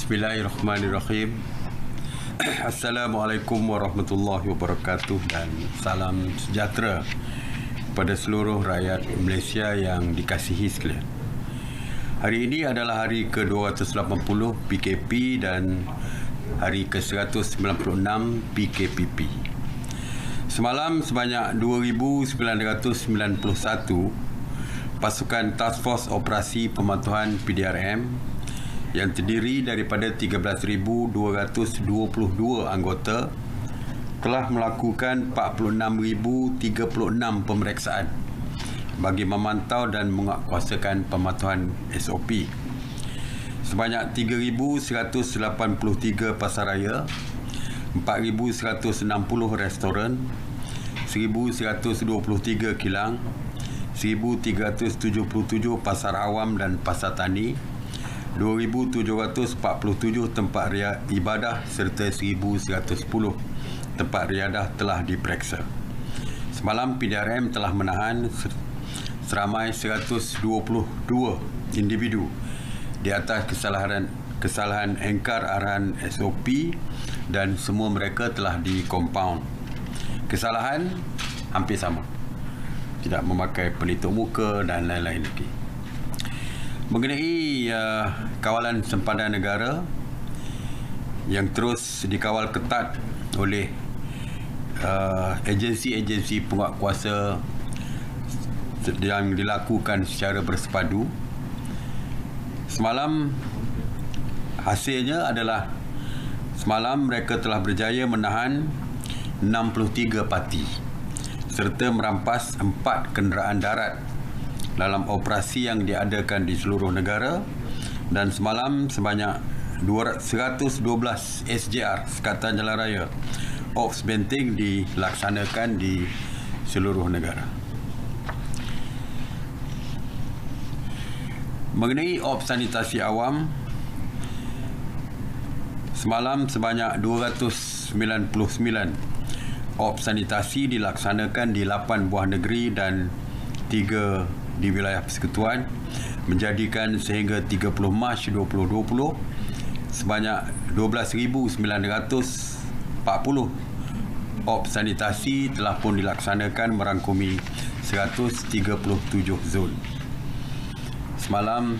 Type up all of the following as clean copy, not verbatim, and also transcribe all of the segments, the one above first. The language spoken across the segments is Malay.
Bismillahirrahmanirrahim. Assalamualaikum warahmatullahi wabarakatuh dan salam sejahtera kepada seluruh rakyat Malaysia yang dikasihi sekalian. Hari ini adalah hari ke-280 PKP dan hari ke-196 PKPP. Semalam sebanyak 2,991 pasukan Task Force Operasi Pemantauan PDRM yang terdiri daripada 13,222 anggota telah melakukan 46,036 pemeriksaan bagi memantau dan menguatkuasakan pemantauan SOP. Sebanyak 3,183 pasaraya, 4,160 restoran, 1,123 kilang, 1,377 pasar awam dan pasar tani, 2,747 tempat ibadah serta 1,110 tempat riadah telah diperiksa. Semalam PDRM telah menahan seramai 122 individu di atas kesalahan engkar arahan SOP dan semua mereka telah dikompaun. Kesalahan hampir sama, tidak memakai pelitup muka dan lain-lain lagi. Mengenai kawalan sempadan negara yang terus dikawal ketat oleh agensi-agensi penguatkuasa yang dilakukan secara bersepadu, semalam hasilnya adalah semalam mereka telah berjaya menahan 63 parti serta merampas 4 kenderaan darat dalam operasi yang diadakan di seluruh negara, dan semalam sebanyak 112 SJR Sekatan Jalan Raya Ops Benteng dilaksanakan di seluruh negara. Mengenai Ops Sanitasi Awam, semalam sebanyak 299 Ops Sanitasi dilaksanakan di 8 buah negeri dan 3 di wilayah persekutuan, menjadikan sehingga 30 Mac 2020 sebanyak 12,940 Ops sanitasi telah pun dilaksanakan merangkumi 137 zon. Semalam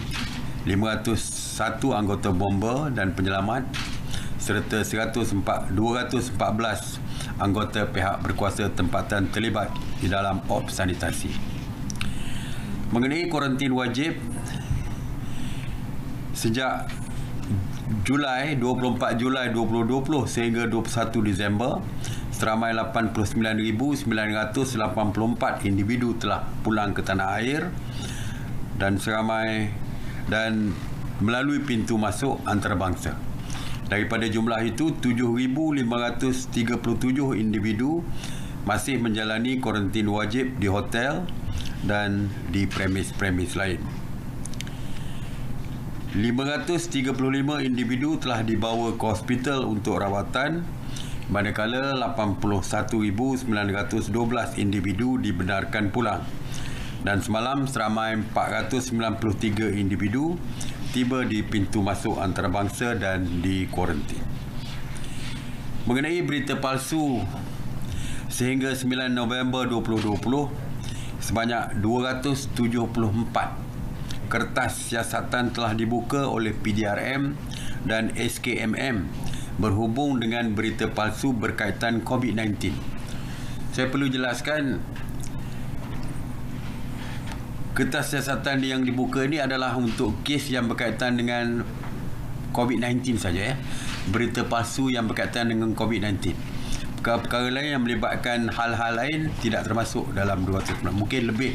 501 anggota bomba dan penyelamat serta 214 anggota pihak berkuasa tempatan terlibat di dalam Ops sanitasi. Mengenai kuarantin wajib, sejak 24 Julai 2020 sehingga 21 Disember, seramai 89,984 individu telah pulang ke tanah air dan melalui pintu masuk antarabangsa. Daripada jumlah itu, 7,537 individu masih menjalani kuarantin wajib di hotel dan di premis-premis lain. 535 individu telah dibawa ke hospital untuk rawatan, manakala 81,912 individu dibenarkan pulang. Dan semalam seramai 493 individu tiba di pintu masuk antarabangsa dan di kuarantin. Mengenai berita palsu, sehingga 9 November 2020, sebanyak 274 kertas siasatan telah dibuka oleh PDRM dan SKMM berhubung dengan berita palsu berkaitan COVID-19. Saya perlu jelaskan, kertas siasatan yang dibuka ini adalah untuk kes yang berkaitan dengan COVID-19 saja. Berita palsu yang berkaitan dengan COVID-19. Perkara lain yang melibatkan hal-hal lain tidak termasuk dalam 290. Mungkin lebih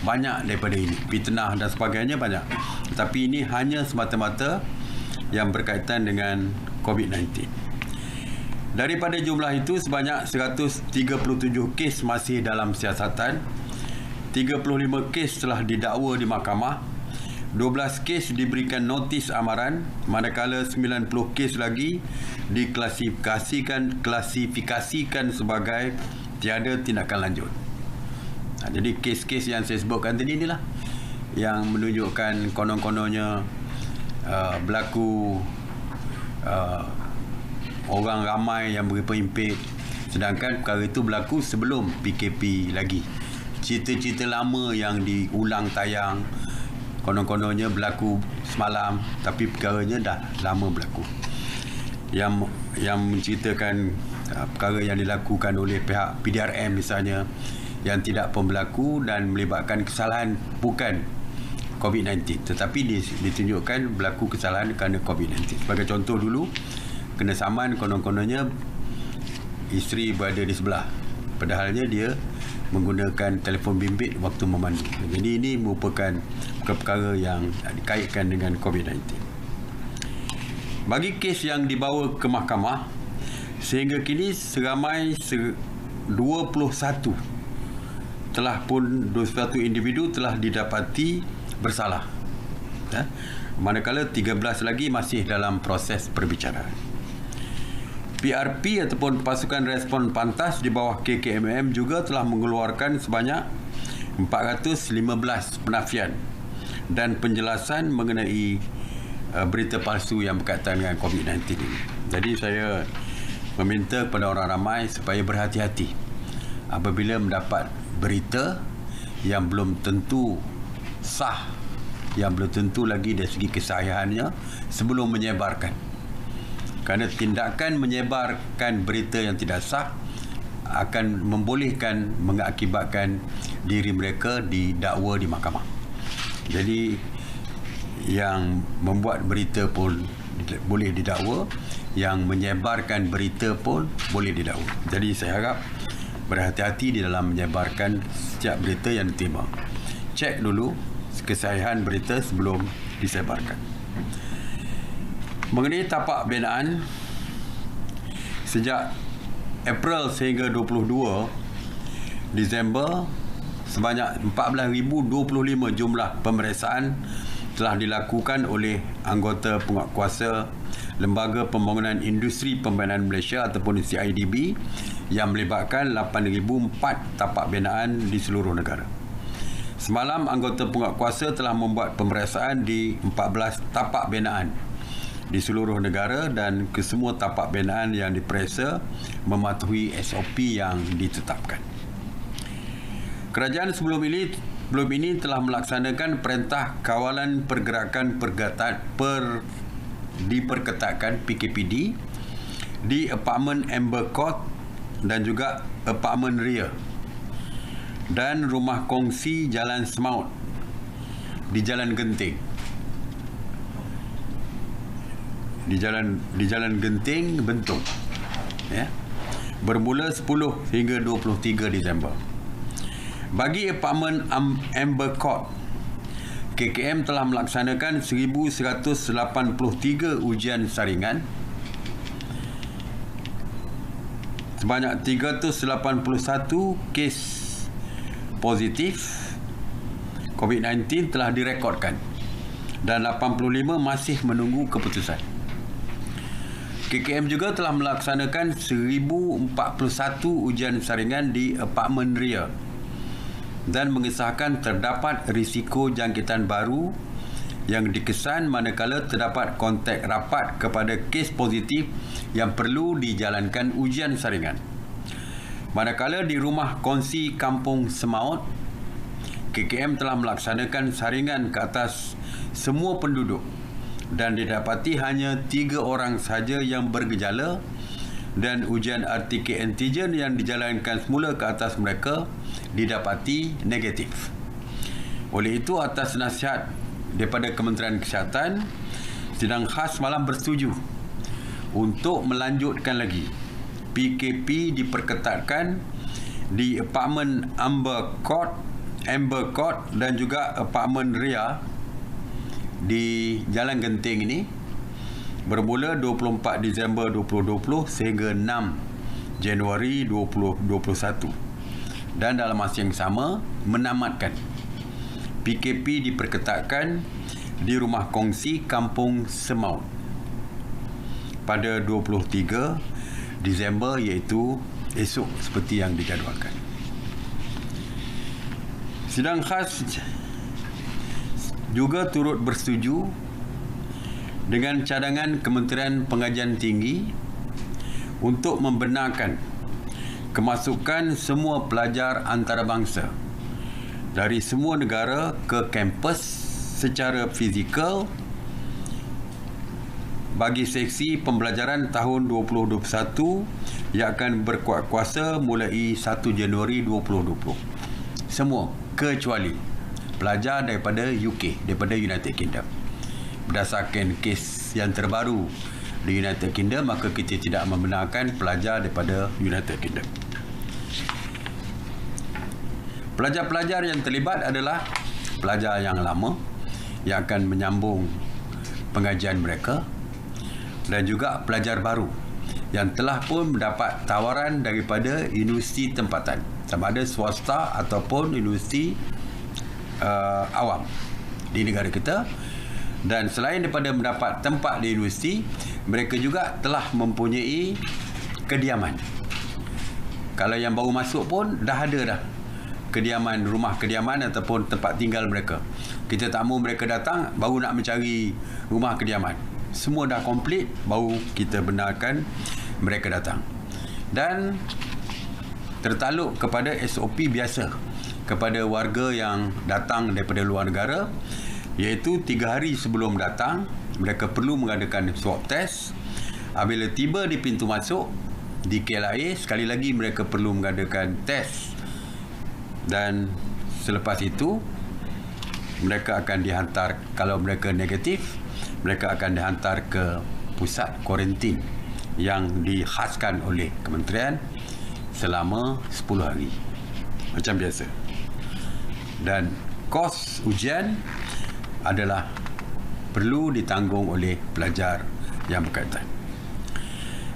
banyak daripada ini, fitnah dan sebagainya banyak, tapi ini hanya semata-mata yang berkaitan dengan COVID-19. Daripada jumlah itu, sebanyak 137 kes masih dalam siasatan, 35 kes telah didakwa di mahkamah, 12 kes diberikan notis amaran, manakala 90 kes lagi diklasifikasikan sebagai tiada tindakan lanjut. Jadi kes-kes yang saya sebutkan tadi inilah yang menunjukkan konon-kononnya berlaku orang ramai yang berhimpit. Sedangkan perkara itu berlaku sebelum PKP lagi. Cerita-cerita lama yang diulang tayang, konon-kononnya berlaku semalam, tapi perkaranya dah lama berlaku. Yang menceritakan perkara yang dilakukan oleh pihak PDRM misalnya, yang tidak pun berlaku dan melibatkan kesalahan bukan COVID-19, tetapi ditunjukkan berlaku kesalahan kerana COVID-19. Sebagai contoh dulu, kena saman konon-kononnya isteri berada di sebelah, padahalnya dia menggunakan telefon bimbit waktu memandu. Jadi ini merupakan perkara yang dikaitkan dengan COVID-19. Bagi kes yang dibawa ke mahkamah, sehingga kini seramai 21 individu telah didapati bersalah, manakala 13 lagi masih dalam proses perbicaraan. PRP ataupun Pasukan Respon Pantas di bawah KKMM juga telah mengeluarkan sebanyak 415 penafian dan penjelasan mengenai berita palsu yang berkaitan dengan COVID-19 ini. Jadi saya meminta kepada orang ramai supaya berhati-hati apabila mendapat berita yang belum tentu sah, yang belum tentu lagi dari segi kesahihannya sebelum menyebarkan. Kerana tindakan menyebarkan berita yang tidak sah akan mengakibatkan diri mereka didakwa di mahkamah. Jadi yang membuat berita pun boleh didakwa, yang menyebarkan berita pun boleh didakwa. Jadi saya harap berhati-hati di dalam menyebarkan setiap berita yang diterima. Cek dulu kesahihan berita sebelum disebarkan. Mengenai tapak binaan, sejak April sehingga 22 Disember, sebanyak 14,025 jumlah pemeriksaan telah dilakukan oleh anggota penguatkuasa Lembaga Pembangunan Industri Pembinaan Malaysia ataupun CIDB yang melibatkan 8,004 tapak binaan di seluruh negara. Semalam, anggota penguatkuasa telah membuat pemeriksaan di 14 tapak binaan di seluruh negara dan kesemua tapak binaan yang diperiksa mematuhi SOP yang ditetapkan. Kerajaan sebelum ini telah melaksanakan perintah kawalan pergerakan diperketatkan PKPD di apartmen Amber Court dan juga apartmen Ria dan rumah kongsi Jalan Semaut di Jalan Genting. Di Jalan Genting, Bentong, bermula 10 hingga 23 Disember. Bagi apartmen Amber Court, KKM telah melaksanakan 1,183 ujian saringan, sebanyak 381 kes positif COVID-19 telah direkodkan dan 85 masih menunggu keputusan. KKM juga telah melaksanakan 1,041 ujian saringan di apartmen Ria dan mengesahkan terdapat risiko jangkitan baru yang dikesan manakala terdapat kontak rapat kepada kes positif yang perlu dijalankan ujian saringan. Manakala di rumah kongsi Kampung Semaut, KKM telah melaksanakan saringan ke atas semua penduduk dan didapati hanya 3 orang sahaja yang bergejala dan ujian RTK antigen yang dijalankan semula ke atas mereka didapati negatif. Oleh itu, atas nasihat daripada Kementerian Kesihatan, sidang khas malam bersetuju untuk melanjutkan lagi PKP diperketatkan di apartmen Amber Court dan juga apartmen Ria di Jalan Genting ini bermula 24 Disember 2020 sehingga 6 Januari 2021 dan dalam masa yang sama menamatkan PKP diperketatkan di rumah kongsi Kampung Semaut pada 23 Disember iaitu esok seperti yang dijadualkan. Sidang khas juga turut bersetuju dengan cadangan Kementerian Pengajian Tinggi untuk membenarkan kemasukan semua pelajar antarabangsa dari semua negara ke kampus secara fizikal bagi seksi pembelajaran tahun 2021 yang akan berkuat kuasa mulai 1 Januari 2020. Semua kecuali pelajar daripada UK, daripada United Kingdom. Berdasarkan kes yang terbaru di United Kingdom, maka kita tidak membenarkan pelajar daripada United Kingdom. Pelajar-pelajar yang terlibat adalah pelajar yang lama yang akan menyambung pengajian mereka, dan juga pelajar baru yang telah pun mendapat tawaran daripada universiti tempatan, sama ada swasta ataupun universiti awam di negara kita. Dan selain daripada mendapat tempat di universiti, mereka juga telah mempunyai kediaman. Kalau yang baru masuk pun dah ada dah kediaman, rumah kediaman ataupun tempat tinggal mereka. Kita tak mahu mereka datang baru nak mencari rumah kediaman. Semua dah komplit, baru kita benarkan mereka datang. Dan tertakluk kepada SOP biasa kepada warga yang datang daripada luar negara, iaitu 3 hari sebelum datang mereka perlu mengadakan swab test. Apabila tiba di pintu masuk di KLIA, sekali lagi mereka perlu mengadakan test, dan selepas itu mereka akan dihantar. Kalau mereka negatif, mereka akan dihantar ke pusat kuarantin yang dikhaskan oleh kementerian selama 10 hari macam biasa. Dan kos ujian adalah perlu ditanggung oleh pelajar yang berkaitan.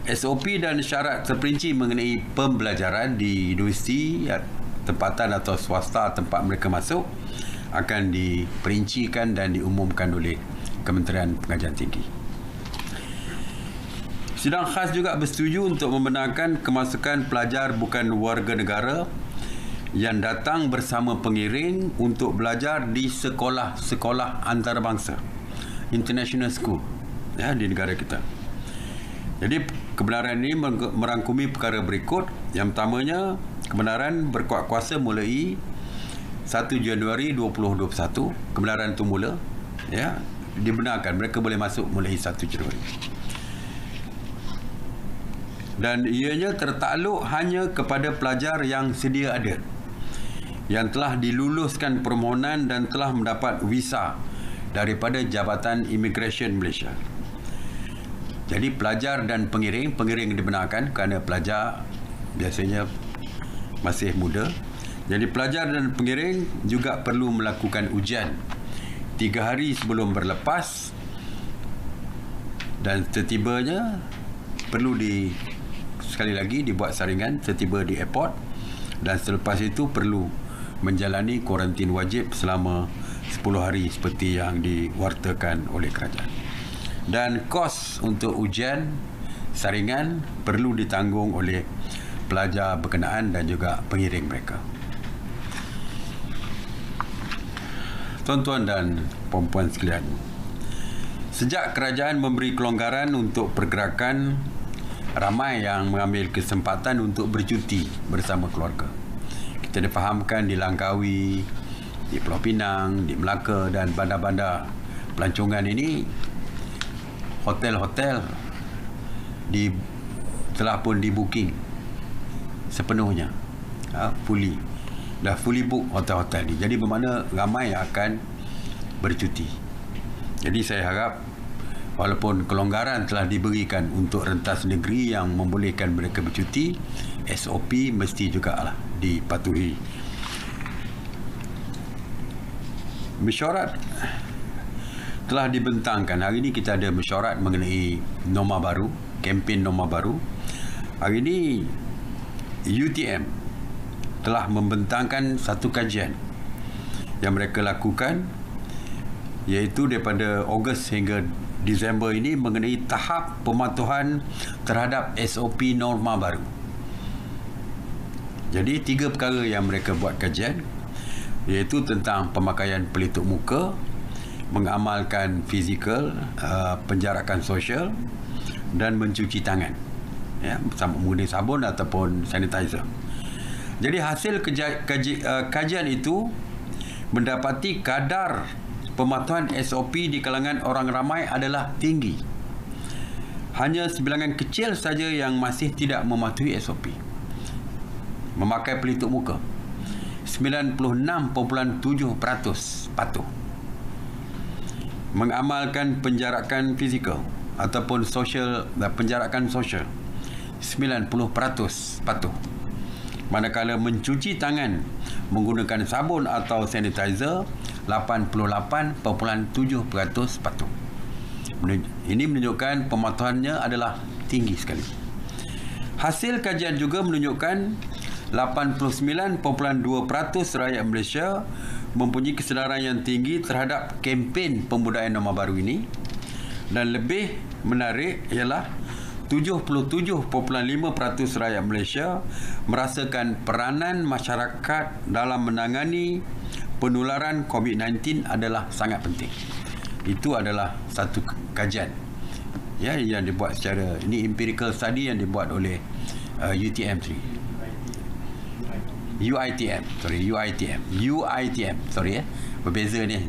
SOP dan syarat terperinci mengenai pembelajaran di universiti tempatan atau swasta tempat mereka masuk akan diperincikan dan diumumkan oleh Kementerian Pengajian Tinggi. Sidang khas juga bersetuju untuk membenarkan kemasukan pelajar bukan warga negara yang datang bersama pengiring untuk belajar di sekolah-sekolah antarabangsa, international school, ya, di negara kita. Jadi kebenaran ini merangkumi perkara berikut. Yang pertamanya, kebenaran berkuat kuasa mulai 1 Januari 2021. Kebenaran itu mula, ya, dibenarkan mereka boleh masuk mulai 1 Januari. Dan ianya tertakluk hanya kepada pelajar yang sedia ada, yang telah diluluskan permohonan dan telah mendapat visa daripada Jabatan Imigresen Malaysia. Jadi pelajar dan pengiring dibenarkan kerana pelajar biasanya masih muda. Jadi pelajar dan pengiring juga perlu melakukan ujian 3 hari sebelum berlepas, dan setibanya perlu sekali lagi dibuat saringan setiba di airport, dan selepas itu perlu menjalani kuarantin wajib selama 10 hari seperti yang diwartakan oleh kerajaan. Dan kos untuk ujian saringan perlu ditanggung oleh pelajar berkenaan dan juga pengiring mereka. Tuan-tuan dan puan-puan sekalian, sejak kerajaan memberi kelonggaran untuk pergerakan, ramai yang mengambil kesempatan untuk bercuti bersama keluarga. Kita difahamkan di Langkawi, di Pulau Pinang, di Melaka dan bandar-bandar pelancongan ini, hotel-hotel telah pun di-booking sepenuhnya, dah fully book hotel-hotel ni. Jadi bermakna ramai yang akan bercuti. Jadi saya harap walaupun kelonggaran telah diberikan untuk rentas negeri yang membolehkan mereka bercuti, SOP mesti jugalah dipatuhi. Mesyuarat telah dibentangkan. Hari ini kita ada mesyuarat mengenai norma baru, kempen norma baru. Hari ini UTM telah membentangkan satu kajian yang mereka lakukan, iaitu daripada Ogos hingga Disember ini mengenai tahap pematuhan terhadap SOP norma baru. Jadi 3 perkara yang mereka buat kajian, iaitu tentang pemakaian pelitup muka, mengamalkan fizikal, penjarakan sosial dan mencuci tangan, ya, menggunakan sabun ataupun sanitizer. Jadi hasil kajian itu mendapati kadar pematuhan SOP di kalangan orang ramai adalah tinggi. Hanya sebilangan kecil saja yang masih tidak mematuhi SOP. Memakai pelitup muka 96.7% patuh. Mengamalkan penjarakan fizikal ataupun penjarakan sosial 90% patuh. Manakala mencuci tangan menggunakan sabun atau sanitizer 88.7% patuh. Ini menunjukkan pematuhannya adalah tinggi sekali. Hasil kajian juga menunjukkan 89.2% rakyat Malaysia mempunyai kesedaran yang tinggi terhadap kempen pembudayaan norma baru ini, dan lebih menarik ialah 77.5% rakyat Malaysia merasakan peranan masyarakat dalam menangani penularan COVID-19 adalah sangat penting. Itu adalah satu kajian, ya, yang dibuat secara, ini empirical study yang dibuat oleh UiTM, berbeza ni.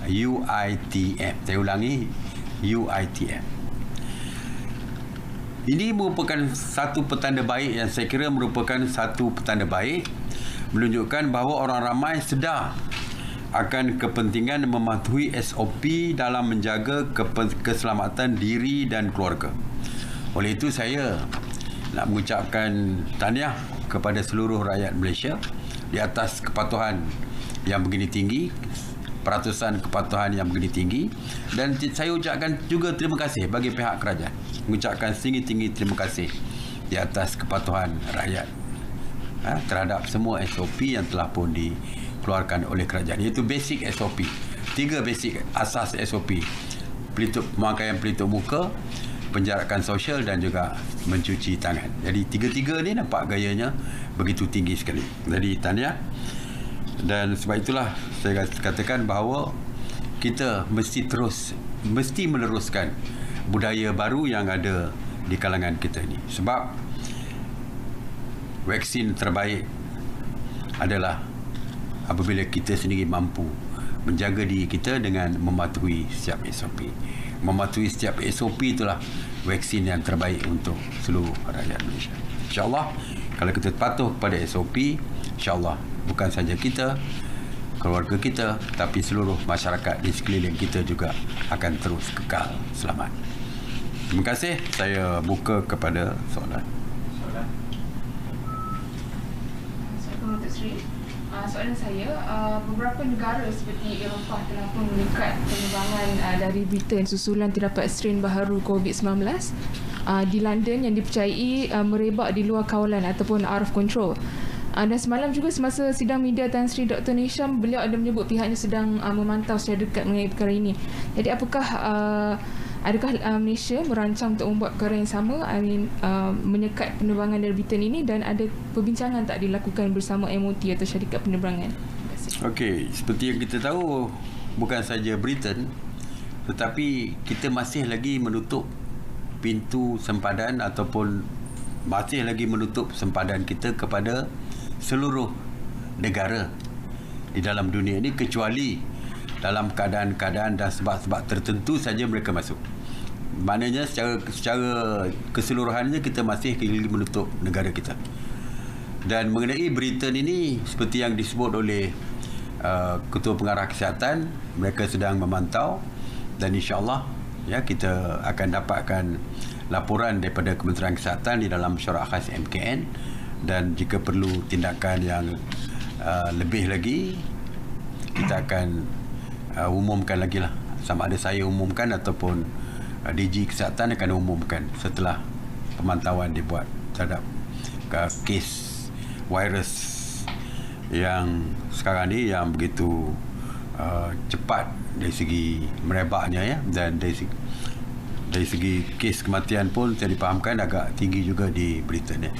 UiTM, saya ulangi, UiTM. Ini merupakan satu petanda baik, yang saya kira merupakan satu petanda baik, menunjukkan bahawa orang ramai sedar akan kepentingan mematuhi SOP dalam menjaga keselamatan diri dan keluarga. Oleh itu saya nak mengucapkan tahniah kepada seluruh rakyat Malaysia di atas kepatuhan yang begini tinggi, peratusan kepatuhan yang begini tinggi, dan saya ucapkan juga terima kasih bagi pihak kerajaan, mengucapkan tinggi-tinggi terima kasih di atas kepatuhan rakyat terhadap semua SOP yang telah pun dikeluarkan oleh kerajaan, iaitu basic SOP, 3 basic asas SOP: pemakaian pelitup muka, penjarakan sosial dan juga mencuci tangan. Jadi tiga-tiga ni nampak gayanya begitu tinggi sekali. Jadi tahniah. Dan sebab itulah saya katakan bahawa kita mesti meneruskan budaya baru yang ada di kalangan kita ini. Sebab vaksin terbaik adalah apabila kita sendiri mampu menjaga diri kita dengan mematuhi setiap SOP. Mematuhi setiap SOP itulah vaksin yang terbaik untuk seluruh rakyat Malaysia. InsyaAllah, kalau kita patuh pada SOP, InsyaAllah bukan saja kita, keluarga kita, tapi seluruh masyarakat di sekeliling kita juga akan terus kekal selamat. Terima kasih. Saya buka kepada soalan. Soalan saya, beberapa negara seperti Eropah telah pun mengikat penerbangan dari Britain susulan terdapat strain baharu COVID-19 di London yang dipercayai merebak di luar kawalan ataupun out of control. Dan semalam juga semasa sidang media Tan Sri Dr. Nisham, beliau ada menyebut pihaknya sedang memantau secara dekat mengenai perkara ini. Jadi adakah Malaysia merancang untuk membuat perkara yang sama, menyekat penerbangan dari Britain ini, dan ada perbincangan tak dilakukan bersama MOT atau syarikat penerbangan? Okey, seperti yang kita tahu, bukan saja Britain, tetapi kita masih lagi menutup pintu sempadan ataupun masih lagi menutup sempadan kita kepada seluruh negara di dalam dunia ini, kecuali dalam keadaan-keadaan dan sebab-sebab tertentu saja mereka masuk. Maknanya secara keseluruhannya kita masih menutup negara kita. Dan mengenai Britain ini, seperti yang disebut oleh Ketua Pengarah Kesihatan, mereka sedang memantau, dan insya-Allah ya, kita akan dapatkan laporan daripada Kementerian Kesihatan di dalam mesyuarat khas MKN, dan jika perlu tindakan yang lebih lagi, kita akan umumkan lagi lah, sama ada saya umumkan ataupun DG Kesihatan akan umumkan setelah pemantauan dibuat terhadap kes virus yang sekarang ni yang begitu cepat dari segi merebaknya ya, dan dari segi kes kematian pun saya dipahamkan agak tinggi juga di Britain ya.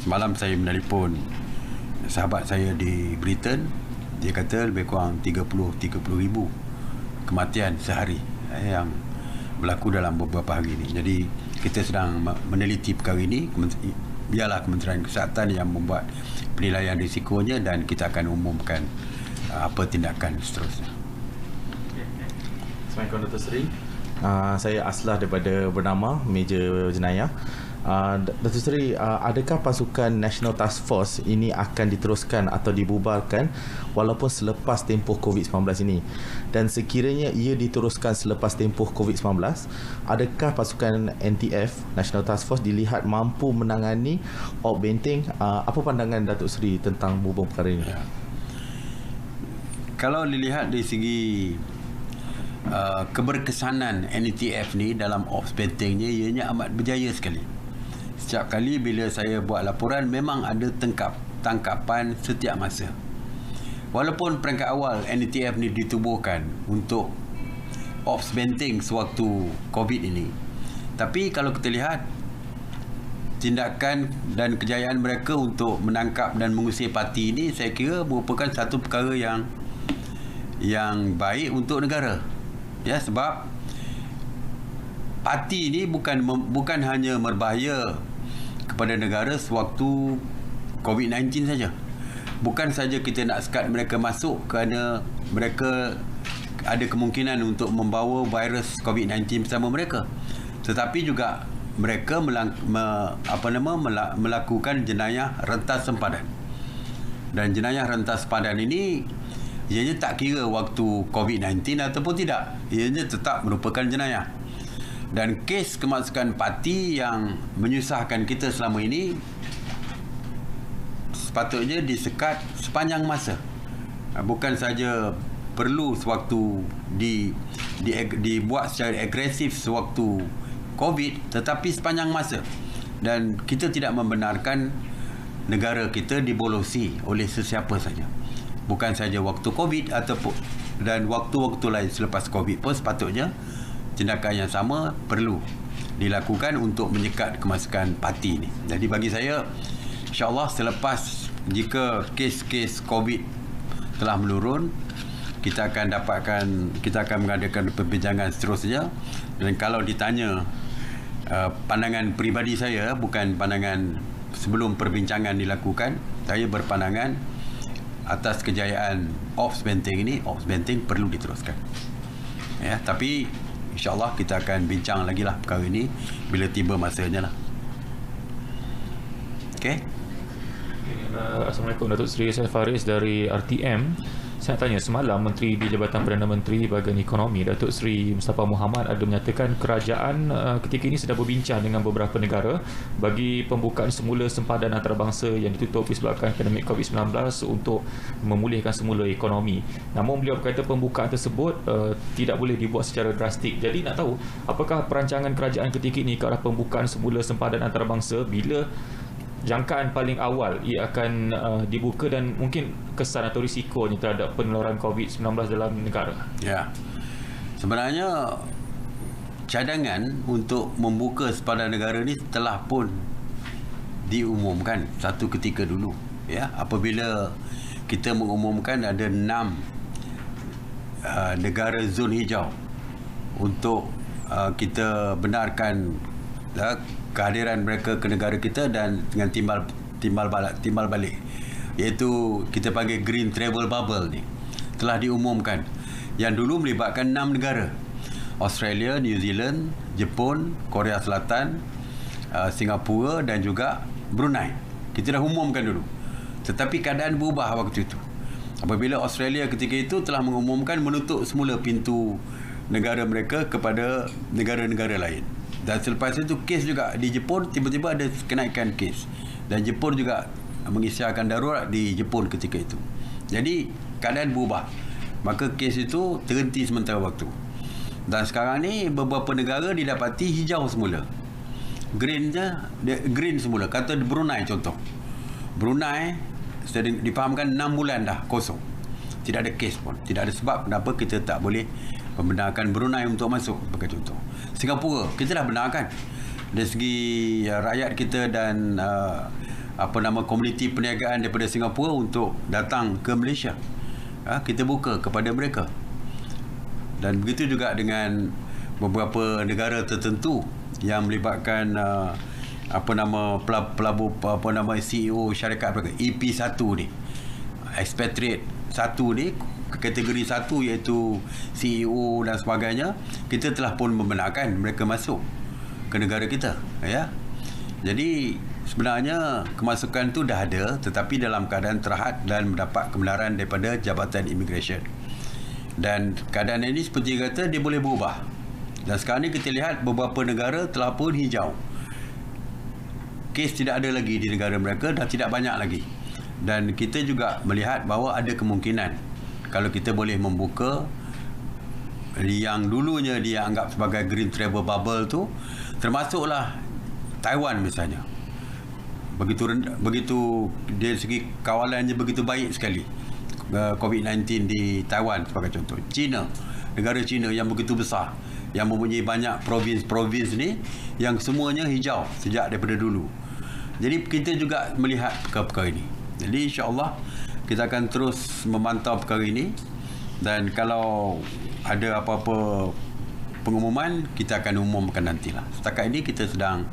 Semalam saya menelpon sahabat saya di Britain, dia kata lebih kurang 30,000 kematian sehari yang berlaku dalam beberapa hari ini. Jadi kita sedang meneliti perkara ini. Biarlah Kementerian Kesihatan yang membuat penilaian risikonya dan kita akan umumkan apa tindakan seterusnya. Assalamualaikum Dr. Seri. Saya Aslah daripada Bernama, Meja Jenayah. Dr. Seri, adakah pasukan National Task Force ini akan diteruskan atau dibubarkan walaupun selepas tempoh COVID-19 ini? Dan sekiranya ia diteruskan selepas tempoh COVID-19, adakah pasukan NTF, National Task Force, dilihat mampu menangani Op Benteng? Apa pandangan Datuk Seri tentang hubung perkara ini? Ya. Kalau dilihat dari segi keberkesanan NTF ni dalam Ops Bentengnya, ianya amat berjaya sekali. Setiap kali bila saya buat laporan, memang ada tangkapan setiap masa. Walaupun peringkat awal NTF ni ditubuhkan untuk Ops Benteng sewaktu COVID ini, tapi kalau kita lihat tindakan dan kejayaan mereka untuk menangkap dan mengusir parti ini, saya kira merupakan satu perkara yang baik untuk negara. Ya, sebab parti ini bukan hanya berbahaya kepada negara sewaktu COVID-19 saja. Bukan saja kita nak sekat mereka masuk kerana mereka ada kemungkinan untuk membawa virus COVID-19 bersama mereka, tetapi juga mereka melakukan jenayah rentas sempadan. Dan jenayah rentas sempadan ini ianya tak kira waktu COVID-19 ataupun tidak, ianya tetap merupakan jenayah. Dan kes kemasukan parti yang menyusahkan kita selama ini sepatutnya disekat sepanjang masa. Bukan saja perlu sewaktu dibuat secara agresif sewaktu COVID, tetapi sepanjang masa. Dan kita tidak membenarkan negara kita dibolosi oleh sesiapa saja. Bukan saja waktu COVID ataupun dan waktu-waktu lain selepas COVID pun sepatutnya tindakan yang sama perlu dilakukan untuk menyekat kemasukan parti ini. Jadi bagi saya, insya-Allah selepas jika kes-kes COVID telah menurun, kita akan mengadakan perbincangan seterusnya. Dan kalau ditanya pandangan peribadi saya, bukan pandangan sebelum perbincangan dilakukan, saya berpandangan atas kejayaan Ops Benteng ini, Ops Benteng perlu diteruskan. Ya, tapi InsyaAllah kita akan bincang lagi lah perkara ini bila tiba masanya lah. Okey. Assalamualaikum Datuk Seri, saya Faris dari RTM. Saya tanya, semalam Menteri di Jabatan Perdana Menteri Bahagian Ekonomi Datuk Seri Mustafa Muhammad ada menyatakan kerajaan ketika ini sedang berbincang dengan beberapa negara bagi pembukaan semula sempadan antarabangsa yang ditutup disebabkan pandemik COVID-19 untuk memulihkan semula ekonomi. Namun beliau berkata pembukaan tersebut tidak boleh dibuat secara drastik. Jadi nak tahu, apakah perancangan kerajaan ketika ini ke arah pembukaan semula sempadan antarabangsa, bila jangkaan paling awal ia akan dibuka dan mungkin kesan atau risikonya terhadap penularan COVID-19 dalam negara? Ya, sebenarnya cadangan untuk membuka sempadan negara ni telah pun diumumkan satu ketika dulu. Ya, apabila kita mengumumkan ada 6 negara zon hijau untuk kita benarkan kehadiran mereka ke negara kita dan dengan timbal balik, iaitu kita panggil Green Travel Bubble ni, telah diumumkan, yang dulu melibatkan 6 negara: Australia, New Zealand, Jepun, Korea Selatan, Singapura dan juga Brunei. Kita dah umumkan dulu, tetapi keadaan berubah waktu itu apabila Australia ketika itu telah mengumumkan menutup semula pintu negara mereka kepada negara-negara lain. Dan selepas itu kes juga di Jepun, tiba-tiba ada kenaikan kes, dan Jepun juga mengisytiharkan darurat di Jepun ketika itu. Jadi keadaan berubah, maka kes itu terhenti sementara waktu. Dan sekarang ni beberapa negara didapati hijau semula, green semula. Kata Brunei contoh, Brunei sudah difahamkan 6 bulan dah kosong, tidak ada kes pun, tidak ada sebab kenapa kita tak boleh membenarkan Brunei untuk masuk sebagai contoh. Singapura kita dah benarkan dari segi rakyat kita dan komuniti perniagaan daripada Singapura untuk datang ke Malaysia. Kita buka kepada mereka. Dan begitu juga dengan beberapa negara tertentu yang melibatkan CEO syarikat EP1 ni, expatriate 1 ni, kategori 1 iaitu CEO dan sebagainya, kita telah pun membenarkan mereka masuk ke negara kita, ya. Jadi sebenarnya kemasukan tu dah ada, tetapi dalam keadaan terhad dan mendapat kebenaran daripada Jabatan Immigration. Dan keadaan ini seperti kata dia boleh berubah. Dan sekarang ni kita lihat beberapa negara telah pun hijau. Kes tidak ada lagi di negara mereka, dah tidak banyak lagi. Dan kita juga melihat bahawa ada kemungkinan kalau kita boleh membuka yang dulunya dia anggap sebagai green travel bubble tu, termasuklah Taiwan misalnya. Begitu dari segi kawalannya begitu baik sekali COVID-19 di Taiwan sebagai contoh. China, negara China yang begitu besar, yang mempunyai banyak provinsi ni yang semuanya hijau sejak daripada dulu. Jadi kita juga melihat perkara ini. Jadi insya-Allah kita akan terus memantau perkara ini, dan kalau ada apa-apa pengumuman kita akan umumkan nantilah. Setakat ini kita sedang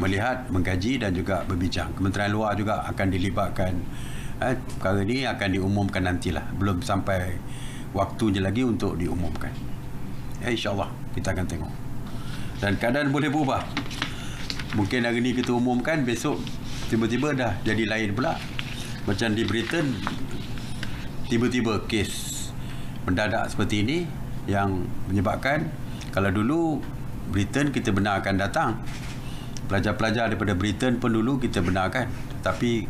melihat, mengkaji dan juga berbincang. Kementerian Luar juga akan dilibatkan. Perkara ini akan diumumkan nantilah. Belum sampai waktunya lagi untuk diumumkan. InsyaAllah kita akan tengok. Dan keadaan boleh berubah. Mungkin hari ni kita umumkan, besok tiba-tiba dah jadi lain pula. Macam di Britain, tiba-tiba kes mendadak seperti ini yang menyebabkan, kalau dulu Britain kita benarkan datang, pelajar-pelajar daripada Britain pun dulu kita benarkan, tapi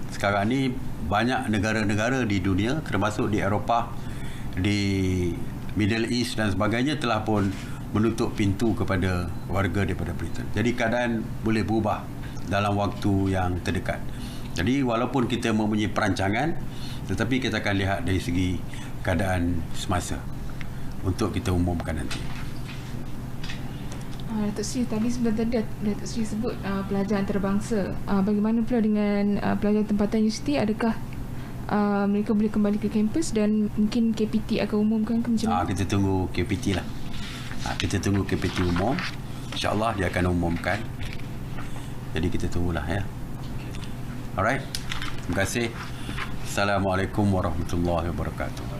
sekarang ni banyak negara-negara di dunia, termasuk di Eropah, di Middle East dan sebagainya, telah pun menutup pintu kepada warga daripada Britain. Jadi keadaan boleh berubah dalam waktu yang terdekat. Jadi walaupun kita mempunyai perancangan, tetapi kita akan lihat dari segi keadaan semasa untuk kita umumkan nanti. Datuk Seri, tadi sebentar Datuk Seri sebut pelajar antarabangsa. Bagaimana pula dengan pelajar tempatan universiti? Adakah mereka boleh kembali ke kampus dan mungkin KPT akan umumkan ke macam mana? Kita tunggu KPT lah. Kita tunggu KPT umum. InsyaAllah dia akan umumkan. Jadi kita tunggulah, ya. Alright. Terima kasih. Assalamualaikum warahmatullahi wabarakatuh.